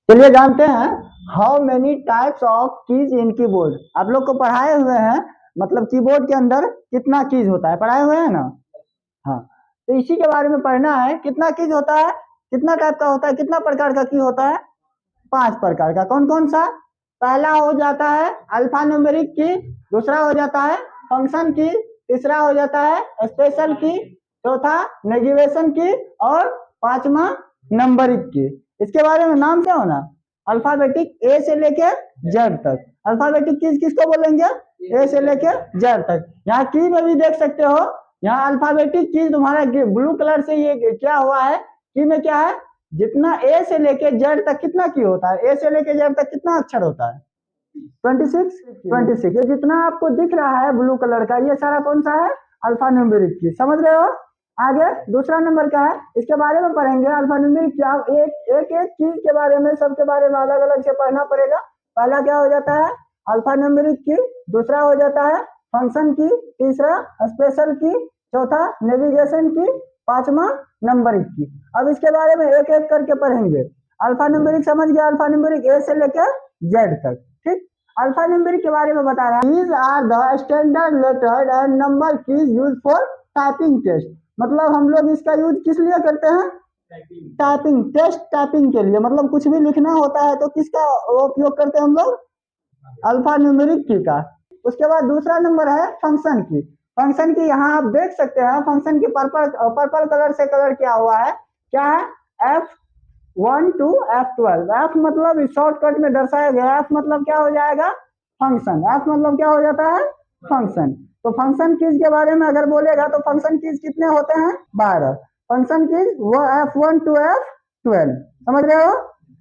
चलिए जानते हैं how many types of keys in keyboard. आप लोग को पढ़ाए हुए हैं, मतलब कीबोर्ड के अंदर कितना कीज होता है, पढ़ाए हुए हैं ना। हाँ, तो इसी के बारे में पढ़ना है। कितना कीज होता है, कितना टाइप का होता है, कितना प्रकार का की होता है। 5 प्रकार का। कौन कौन सा? पहला हो जाता है अल्फा न्यूमेरिक की, दूसरा हो जाता है फंक्शन की, तीसरा हो जाता है स्पेशल की, चौथा नेगेटिवेशन की, और पांचवा नंबरिक की। इसके बारे में नाम क्या होना, अल्फाबेटिक ए से लेके जेड तक। अल्फाबेटिक कीज किसको बोलेंगे? ए से लेके जेड तक। यहाँ की में भी देख सकते हो, यहाँ अल्फाबेटिक कीज तुम्हारा ब्लू कलर से ये क्या हुआ है, की में क्या है, जितना ए से लेके जेड तक कितना की होता है, ए से लेके जेड तक कितना अक्षर होता है? 26। 26 ये जितना आपको दिख रहा है ब्लू कलर का, ये सारा कौन सा है? अल्फा न्यूमेरिक की। समझ रहे हो? आगे दूसरा नंबर का है, इसके बारे में पढ़ेंगे। अल्फा न्यूमेरिक क्या, एक चीज के बारे में, सबके बारे में अलग अलग से पढ़ना पड़ेगा। पहला क्या हो जाता है? अल्फा न्यूमेरिक की, दूसरा हो जाता है फंक्शन की, तीसरा स्पेशल की, चौथा नेविगेशन की, पांचवा नंबरिक की। अब इसके बारे में एक एक करके पढ़ेंगे। अल्फा न्यूमेरिक समझ गया, अल्फा न्यूमेरिक ए से लेकर जेड तक। ठीक, अल्फा न्यूमेरिक के बारे में बता रहा है। These are the standard letter and number keys used for typing test। मतलब हम लोग इसका यूज किस लिए करते हैं? टाइपिंग टेस्ट, टाइपिंग के लिए। मतलब कुछ भी लिखना होता है तो किसका उपयोग करते हैं हम लोग? अल्फा न्यूमेरिक की का। उसके बाद दूसरा नंबर है फंक्शन की। फंक्शन की यहाँ आप देख सकते हैं, फंक्शन की पर्पल पर्पल कलर से कलर किया हुआ है। क्या है? F1 to F12। F मतलब शॉर्टकट में दर्शाया गया, F मतलब क्या हो जाएगा? फंक्शन। F मतलब क्या हो जाता है? फंक्शन। तो फंक्शन कीज के बारे में अगर बोलेगा तो फंक्शन कीज कितने होते हैं? 12 फंक्शन कीज, वो F1 to F12। समझ रहे हो?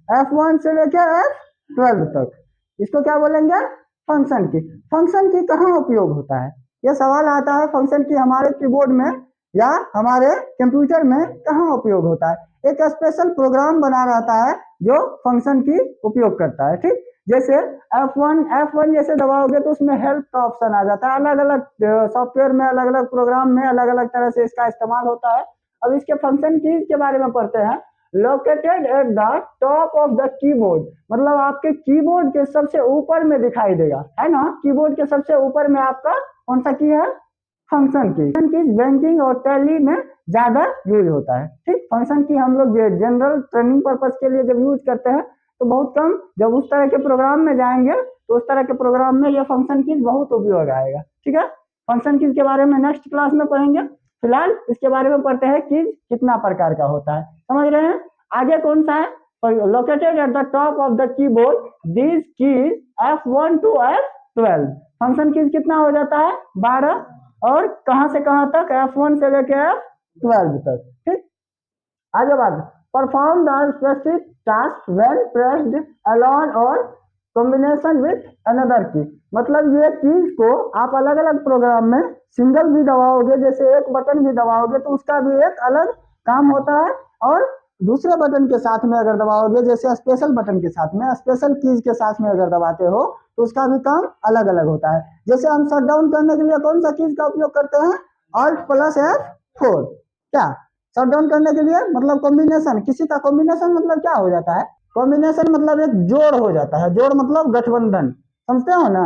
F1 से लेकर F12 तक, इसको क्या बोलेंगे? फंक्शन की। फंक्शन की कहाँ उपयोग होता है, ये सवाल आता है। फंक्शन की हमारे कीबोर्ड में या हमारे कंप्यूटर में कहाँ उपयोग होता है? एक स्पेशल प्रोग्राम बना रहता है जो फंक्शन की उपयोग करता है। ठीक, जैसे F1 जैसे दबाओगे तो उसमें हेल्प का ऑप्शन आ जाता है। अलग अलग सॉफ्टवेयर में, अलग अलग प्रोग्राम में अलग अलग तरह से इसका इस्तेमाल होता है। अब इसके फंक्शन की के बारे में पढ़ते हैं। Located at the top of the keyboard, मतलब आपके कीबोर्ड के सबसे ऊपर में दिखाई देगा, है ना। कीबोर्ड के सबसे ऊपर में आपका कौन सा की है? फंक्शन की। फंक्शन की बैंकिंग और टैली में ज्यादा यूज होता है। ठीक, फंक्शन की हम लोग जनरल ट्रेनिंग पर्पज के लिए जब यूज करते हैं तो बहुत कम, जब उस तरह के प्रोग्राम में जाएंगे तो उस तरह के प्रोग्राम में ये फंक्शन की बहुत उपयोग आएगा। ठीक है, फंक्शन कीज के बारे में नेक्स्ट क्लास में पढ़ेंगे। फिलहाल इसके बारे में पढ़ते हैं कीज कितना प्रकार का होता है। समझ रहे हैं? आगे कौन सा है? Located at the top of the keyboard these keys F1 to F12। Function keys कितना हो जाता है? 12। और कहां से कहां तक? F1 से लेकर F12 तक। ठीक, आगे बात, perform the specific task when pressed alone और कॉम्बिनेशन विथ अनदर की। मतलब ये कीज को आप अलग अलग प्रोग्राम में सिंगल भी दबाओगे, जैसे एक बटन भी दबाओगे तो उसका भी एक अलग काम होता है, और दूसरे बटन के साथ में अगर दबाओगे, जैसे स्पेशल बटन के साथ में, स्पेशल कीज के साथ में अगर दबाते हो तो उसका भी काम अलग अलग होता है। जैसे हम शट डाउन करने के लिए कौन सा कीज का उपयोग करते हैं? Alt+F4। क्या शट डाउन करने के लिए? मतलब कॉम्बिनेशन, किसी का कॉम्बिनेशन मतलब क्या हो जाता है? कॉम्बिनेशन मतलब एक जोड़ हो जाता है। जोड़ मतलब गठबंधन, समझते हो ना।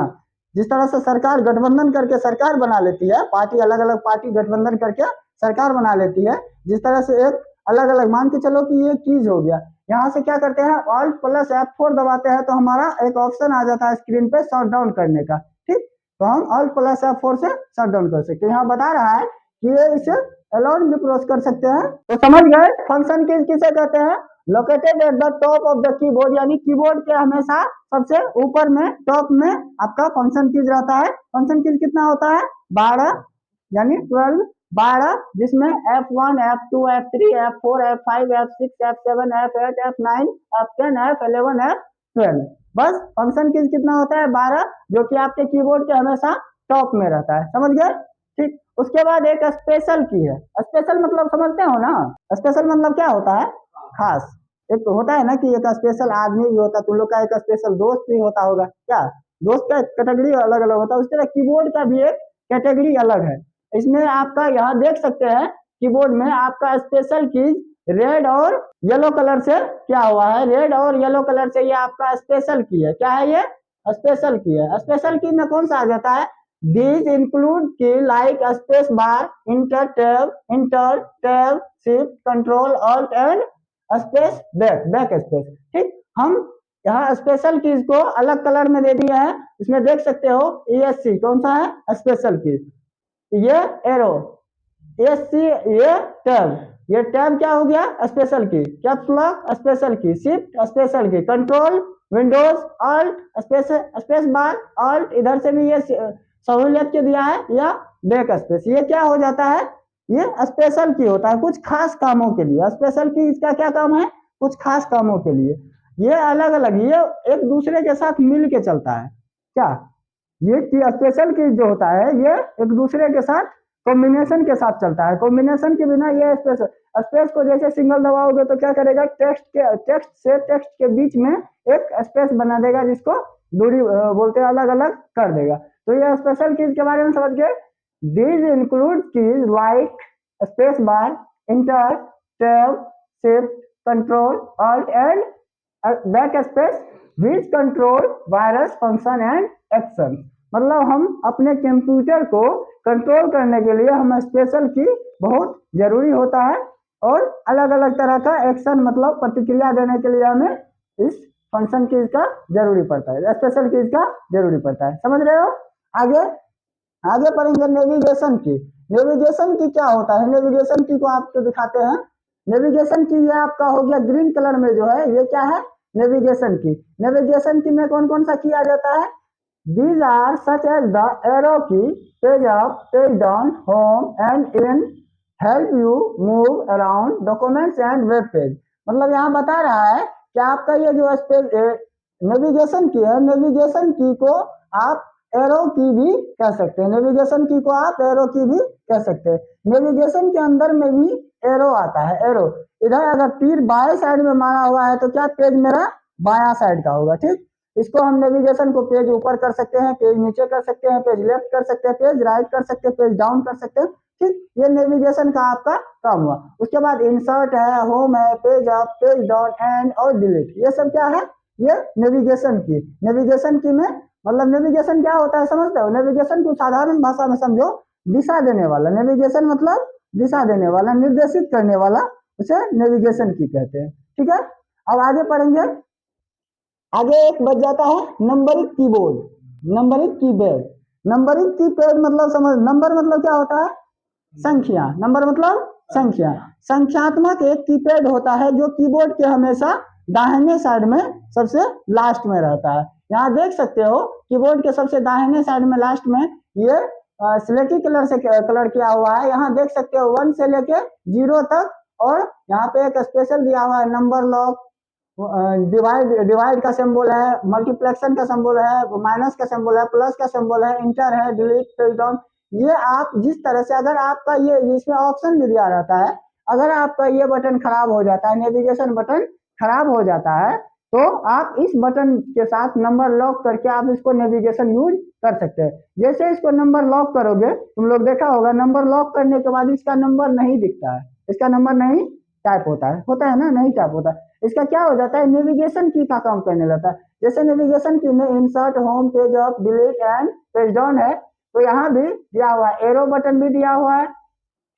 जिस तरह से सरकार गठबंधन करके सरकार बना लेती है, पार्टी अलग अलग पार्टी गठबंधन करके सरकार बना लेती है, जिस तरह से एक अलग अलग मान के चलो कि ये चीज हो गया। यहाँ से क्या करते हैं? Alt+F4 दबाते हैं तो हमारा एक ऑप्शन आ जाता है स्क्रीन पे शट डाउन करने का। ठीक, तो हम Alt+F4 से शट डाउन कर सकते हैं। यहाँ बता रहा है कि ये इसे अलाउड भी क्रॉस कर सकते हैं। तो समझ गए फंक्शन कीज किसे कहते हैं? Located at the top of the keyboard, यानी कीबोर्ड के हमेशा सबसे ऊपर में, टॉप में आपका फंक्शन कीज रहता है। फंक्शन कीज कितना होता है? 12, यानी 12, 12, जिसमें F1, F2, F3, F4, F5, F6, F7, F8, F9, F10, F11, F12। बस फंक्शन कीज कितना होता है? 12, जो कि आपके कीबोर्ड के हमेशा टॉप में रहता है। समझ गए? ठीक, उसके बाद एक स्पेशल की है। स्पेशल मतलब समझते हो ना? स्पेशल मतलब क्या होता है? खास। एक तो होता है ना कि एक स्पेशल आदमी भी होता है, तुम लोग का एक स्पेशल दोस्त भी होता होगा। क्या दोस्त का कैटेगरी अलग अलग होता है, उस तरह कीबोर्ड का भी एक कैटेगरी अलग है। इसमें आपका यहाँ देख सकते हैं कीबोर्ड में आपका स्पेशल कीज रेड और येलो कलर से क्या हुआ है, रेड और येलो कलर से ये आपका स्पेशल की है। क्या है ये, स्पेशल की है। स्पेशल की में कौन सा आ जाता है, दीज इंक्लूड की like space bar, inter tab, shift, control, alt and space back space. ठीक, हम यहाँ स्पेशल कीज को अलग कलर में दे दिए हैं, इसमें देख सकते हो ESC कौन सा है, स्पेशल कीज। ये एरो ESC, ये टैब क्या हो गया, स्पेशल की, कैप्स लॉक स्पेशल की, शिफ्ट स्पेशल की, control Windows alt space bar alt, इधर से भी ये सहूलियत के दिया है, या बैक स्पेस। ये क्या हो जाता है, ये स्पेशल की होता है कुछ खास कामों के लिए। स्पेशल की इसका क्या काम है, कुछ खास कामों के लिए। ये अलग अलग, ये एक दूसरे के साथ मिल के चलता है। क्या, ये की स्पेशल की जो होता है ये एक दूसरे के साथ कॉम्बिनेशन के साथ चलता है। कॉम्बिनेशन के बिना ये स्पेस को जैसे सिंगल दबाओगे तो क्या करेगा, टेक्स्ट से टेक्स्ट के बीच में एक स्पेस बना देगा, जिसको दूरी बोलते हैं, अलग अलग कर देगा। तो ये स्पेशल कीज के बारे में समझ गए। These include keys like space bar, inter, tab, shift, control, alt and back space, which control virus function and action. मतलब हम अपने कंप्यूटर को कंट्रोल करने के लिए हम स्पेशल की बहुत जरूरी होता है, और अलग अलग तरह का एक्शन मतलब प्रतिक्रिया देने के लिए हमें इस फंक्शन कीज का जरूरी पड़ता है, स्पेशल कीज का जरूरी पड़ता है। समझ रहे हो। आगे आगे पढ़ेंगे नेविगेशन की। नेविगेशन की क्या होता है, नेविगेशन की को आपको दिखाते हैं। नेविगेशन की ये आपका हो गया ग्रीन कलर में जो है, ये क्या है, नेविगेशन की। नेविगेशन की में कौन कौन सा किया जाता है, these are such as the arrow key, page up, page down, home and in, help you move around documents and web page। मतलब यहाँ बता रहा है कि आपका ये जो नेविगेशन की है, नेविगेशन की को आप एरो की भी कह सकते हैं, नेविगेशन की को आप एरो की भी कह सकते हैं। नेविगेशन के अंदर में भी एरो आता है, एरो। इधर अगर तीर बाएं साइड में मारा हुआ है तो क्या, पेज मेरा बायां साइड का होगा। ठीक, इसको हम नेविगेशन को पेज ऊपर कर सकते हैं, पेज नीचे कर सकते हैं, पेज लेफ्ट कर सकते हैं, पेज राइट कर सकते हैं, पेज डाउन कर सकते हैं। ठीक, ये नेविगेशन का आपका काम हुआ। उसके बाद इंसर्ट है, होम है, page up, page down, and और डिलीट, ये सब क्या है, ये नेविगेशन की। नेविगेशन की में मतलब नेविगेशन क्या होता है समझते हो, नेविगेशन को साधारण भाषा में समझो, दिशा देने वाला। नेविगेशन मतलब दिशा देने वाला, निर्देशित करने वाला, उसे नेविगेशन की कहते हैं। ठीक है, अब आगे पढ़ेंगे। आगे एक बच जाता है numbering keyboard, numbering keypad. Numbering keypad मतलब समझ, नंबर मतलब क्या होता है, संख्या। नंबर मतलब संख्या। संख्यात्मक एक कीपैड होता है जो कीबोर्ड के हमेशा दाहिने साइड में सबसे लास्ट में रहता है। यहाँ देख सकते हो कीबोर्ड के सबसे दाहिने साइड में लास्ट में ये स्लेटी कलर से कलर किया हुआ है। यहाँ देख सकते हो 1 से लेके 0 तक, और यहाँ पे एक स्पेशल दिया हुआ है नंबर लॉक, डिवाइड का सिंबल है, मल्टीप्लेक्शन का सिंबल है, माइनस का सिंबल है, प्लस का सिंबल है, इंटर है, डिलीट, पेज डाउन। ये आप जिस तरह से, अगर आपका ये इसमें ऑप्शन भी दिया रहता है, अगर आपका ये बटन खराब हो जाता है, नेविगेशन बटन खराब हो जाता है, तो आप इस बटन के साथ नंबर लॉक करके आप इसको नेविगेशन यूज कर सकते हैं। जैसे इसको नंबर लॉक करोगे, तुम लोग देखा होगा, नंबर लॉक करने के बाद इसका नंबर नहीं दिखता है, इसका नंबर नहीं टाइप होता है ना, नहीं टाइप होता है। इसका क्या हो जाता है, नेविगेशन की का काम करने लगता है। जैसे नेविगेशन की में insert, home, page up, delete and page down है, तो यहाँ भी दिया हुआ है, एरो बटन भी दिया हुआ है।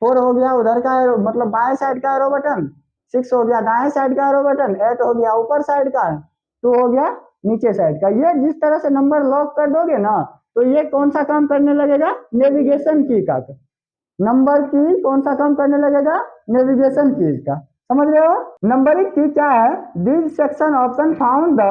4 हो गया उधर का एरो, मतलब बाएं साइड का एरो बटन, 6 हो गया दाएं साइड का एरो बटन, 8 हो गया ऊपर साइड का, 2 हो गया नीचे साइड का। ये जिस तरह से नंबर लॉक कर दोगे ना, तो ये कौन सा काम करने लगेगा, नेविगेशन की का। नंबर की कौन सा काम करने लगेगा, नेविगेशन की का। समझ रहे हो। नंबरिंग की क्या है, this section option found the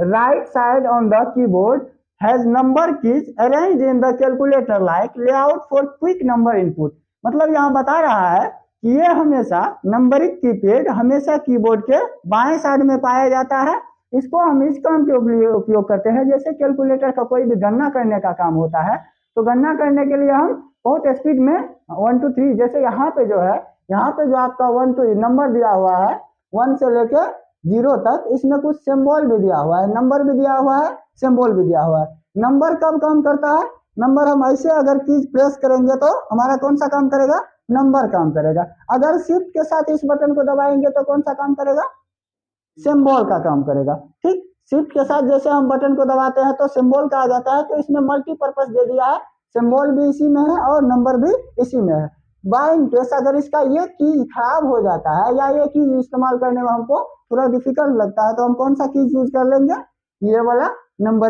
right side on the keyboard has number keys arranged in the calculator like layout for quick number input. मतलब यहाँ बता रहा है कि ये हमेशा नंबरिंग कीपैड हमेशा कीबोर्ड के बाएं साइड में पाया जाता है। इसको हम इस काम के उपयोग करते हैं, जैसे कैलकुलेटर का कोई भी गणना करने का काम होता है, तो गणना करने के लिए हम बहुत स्पीड में 1 2 3, जैसे यहाँ पे जो है, यहाँ पे जो आपका 1 2 नंबर दिया हुआ है 1 से लेके 0 तक, इसमें कुछ सिंबल भी दिया हुआ है, नंबर भी दिया हुआ है, सिंबल भी दिया हुआ है। नंबर कब काम करता है, नंबर हम ऐसे अगर कीज प्रेस करेंगे तो हमारा कौन सा काम करेगा, नंबर काम करेगा। अगर शिफ्ट के साथ इस बटन को दबाएंगे तो कौन सा काम करेगा? सिंबल का काम करेगा। ठीक, शिफ्ट के साथ जैसे हम बटन को दबाते हैं तो सिंबल का आ जाता है, तो इसमें मल्टीपर्पज दे दिया है, सिंबल भी इसी में है और नंबर भी इसी में है। बाय इन केस अगर इसका ये कीज खराब हो जाता है या ये कीज इस्तेमाल करने में हमको थोड़ा डिफिकल्ट लगता है तो हम कौन सा कीज यूज कर लेंगे? ये वाला नंबर